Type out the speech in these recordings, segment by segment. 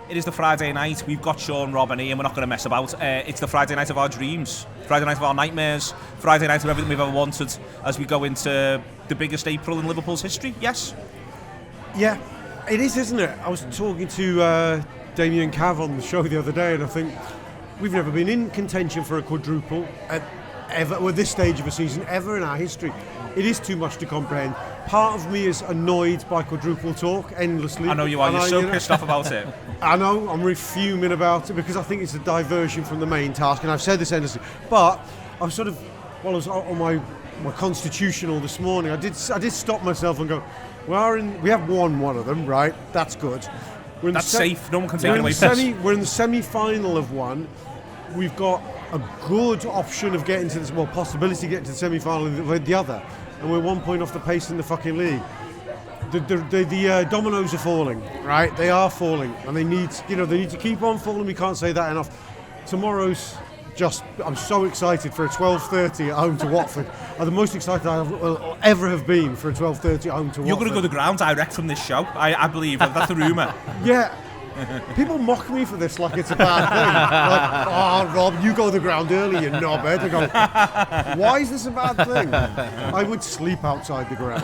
It is the Friday night. We've got Shaun, Rob and Ian. We're not going to mess about. It's the Friday night of our dreams. Friday night of our nightmares. Friday night of everything we've ever wanted as we go into the biggest April in Liverpool's history. Yes? Yeah, it is, isn't it? I was talking to Damien Cav on the show the other day, and I think we've never been in contention for a quadruple at this stage of a season, ever in our history. It is too much to comprehend. Part of me is annoyed by quadruple talk endlessly. I know you are. You're so pissed off about it. I know. I'm fuming about it because I think it's a diversion from the main task, and I've said this endlessly. But I was while I was on my constitutional this morning, I did stop myself and go, we have won one of them, right? That's good. That's safe. No one can take it away from us. We're in the semi-final of one. We've got a good option of getting to this, possibility to get to the semi-final of the other, and we're 1 point off the pace in the fucking league. The dominoes are falling, right? They are falling, and they need to keep on falling. We can't say that enough. Tomorrow's I'm so excited for a 12:30 at home to Watford. I'm the most excited I will ever have been for a 12:30 at home to Watford. You're going to go to the ground direct from this show, I believe. That's the rumour. Yeah. People mock me for this like it's a bad thing. Like, Rob, you go to the ground early, you knobhead. I go, why is this a bad thing? I would sleep outside the ground.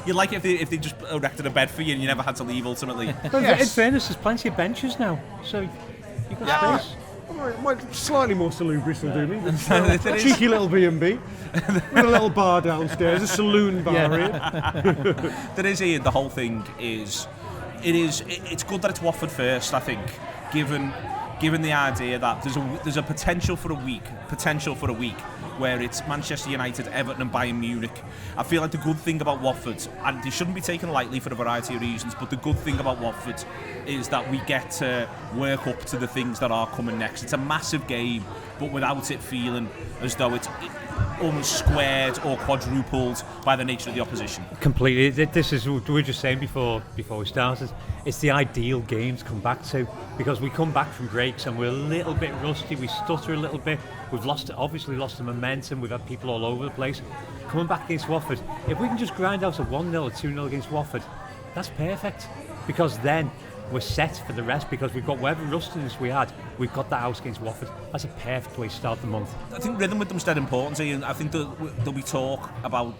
You'd like it if they just erected a bed for you and you never had to leave ultimately. But in fairness, there's plenty of benches now, so you've got space. Slightly more salubrious will do me. A cheeky little B&B with a little bar downstairs, a saloon bar here. There is, Ian, the whole thing is... It's good that it's Watford first, I think, given the idea that there's a potential for a week where it's Manchester United, Everton and Bayern Munich. I feel like the good thing about Watford, and they shouldn't be taken lightly for a variety of reasons, but the good thing about Watford is that we get to work up to the things that are coming next. It's a massive game, but without it feeling as though it's almost squared or quadrupled by the nature of the opposition. Completely. This is what we were just saying before we started. It's the ideal game to come back to, because we come back from breaks and we're a little bit rusty, we stutter a little bit, we've obviously lost the momentum, we've had people all over the place. Coming back against Watford, if we can just grind out a 1-0 or 2-0 against Watford, that's perfect, because then we're set for the rest, because we've got whatever rustiness we had, we've got that out against Watford. That's a perfect way to start the month. I think rhythm with them's dead important, Ian. I think that we talk about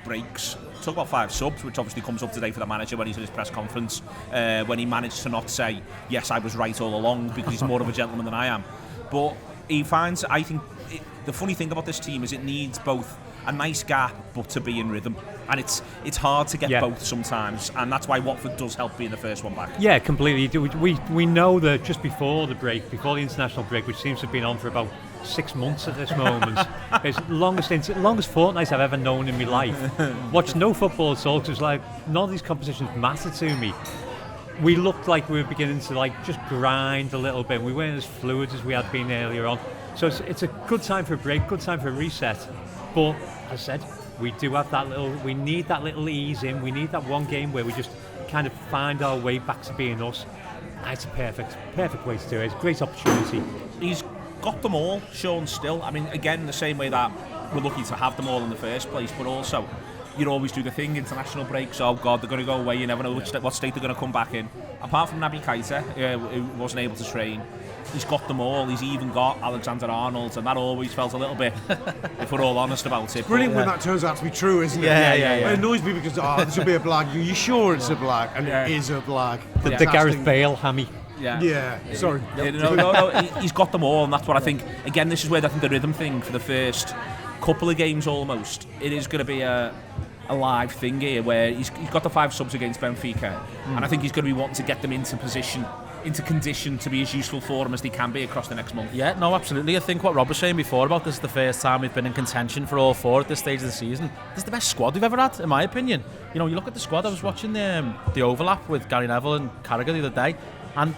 breaks, talk about 5 subs, which obviously comes up today for the manager when he's at his press conference, when he managed to not say, yes, I was right all along, because he's more of a gentleman than I am. But he finds, I think, the funny thing about this team is it needs both a nice gap, but to be in rhythm. And it's hard to get both sometimes, and that's why Watford does help being the first one back. Yeah, completely. We know that just before the international break, which seems to have been on for about 6 months at this moment, it's the longest fortnight I've ever known in my life. Watched no football at all, because none of these competitions matter to me. We looked like we were beginning to just grind a little bit. We weren't as fluid as we had been earlier on. So it's a good time for a break, good time for a reset. But as I said, we need that little ease in. We need that one game where we just kind of find our way back to being us. And it's a perfect way to do it. It's a great opportunity. He's got them all, Shaun, still. I mean, again, the same way that we're lucky to have them all in the first place, but also you always do the thing, international breaks, oh God, they're going to go away, you never know what state they're going to come back in. Apart from Naby Keita, who wasn't able to train, he's got them all. He's even got Alexander-Arnold, and that always felt a little bit, if we're all honest about it. Brilliant when that turns out to be true, isn't it? Yeah. It annoys me because, this will be a blag. Are you sure it's a blag? And it is a blag. The Gareth Bale hammy. Sorry. No, he's got them all, and that's what I think. Again, this is where I think the rhythm thing for the first couple of games almost, it is going to be a live thing here where he's got the 5 subs against Benfica, and I think he's going to be wanting to get them into position, into condition to be as useful for them as they can be across the next month. Yeah, no, absolutely. I think what Rob was saying before about this is the first time we've been in contention for all 4 at this stage of the season. This is the best squad we've ever had, in my opinion. You know, you look at the squad. I was watching the overlap with Gary Neville and Carragher the other day, and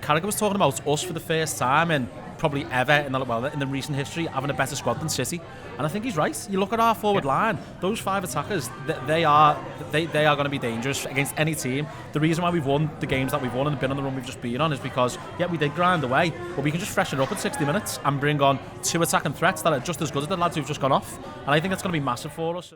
Carragher was talking about us for the first time and probably ever in the recent history having a better squad than City, and I think he's right. You look at our forward line; those 5 attackers, they are going to be dangerous against any team. The reason why we've won the games that we've won and been on the run we've just been on is because we did grind away, but we can just freshen it up in 60 minutes and bring on 2 attacking threats that are just as good as the lads who've just gone off, and I think that's going to be massive for us.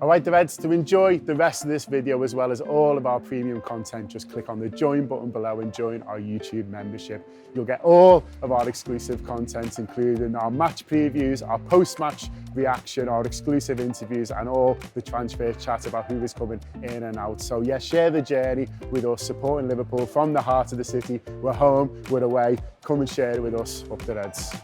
Alright, the Reds, to enjoy the rest of this video as well as all of our premium content, just click on the join button below and join our YouTube membership. You'll get all of our exclusive content, including our match previews, our post-match reaction, our exclusive interviews, and all the transfer chat about who is coming in and out. So yeah, share the journey with us, supporting Liverpool from the heart of the city. We're home, we're away. Come and share it with us. Up the Reds.